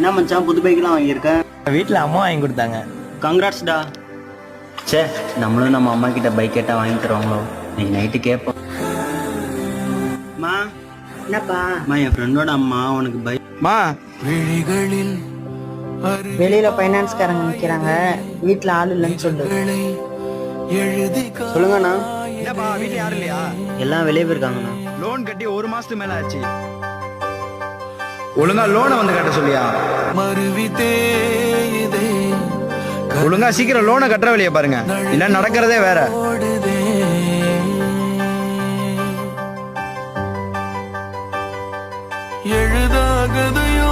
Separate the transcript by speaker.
Speaker 1: என்ன மச்சான் புது பைக்லாம் வாங்கியிருக்கேன்?
Speaker 2: வீட்டில் அம்மா வாங்கி கொடுத்தாங்க.
Speaker 1: கங்க்ராட்ஸ்டா. சே, நம்மளும் நம்ம அம்மா கிட்ட பைக் கேட்டால் வாங்கி தருவாங்களோ? இன்னைக்கு நைட்டு கேட்போம். அம்மா,
Speaker 3: என்னப்பா?
Speaker 1: அம்மா என் ஃப்ரெண்டோட அம்மா உனக்கு பைக்.
Speaker 2: மா,
Speaker 3: வெளியில பைனான்ஸ்காரங்க நிக்கிறாங்க, வீட்டுல ஆள் இல்லைன்னு சொல்லு.
Speaker 1: சொல்லுங்கண்ணா.
Speaker 2: என்னப்பா வீட்டில் யாரும் இல்லையா?
Speaker 1: எல்லாம் வெளியே போயிருக்காங்கண்ணா.
Speaker 2: லோன் கட்டி 1 மாசத்துக்கு மேல ஆச்சு. ஒழுங்கா லோனை வந்து கட்ட சொல்லியா? ஒழுங்கா சீக்கிரம் லோனை கட்டுற வழியை பாருங்க, இல்ல நடக்கிறதே வேற.
Speaker 4: எழுதாகதையோ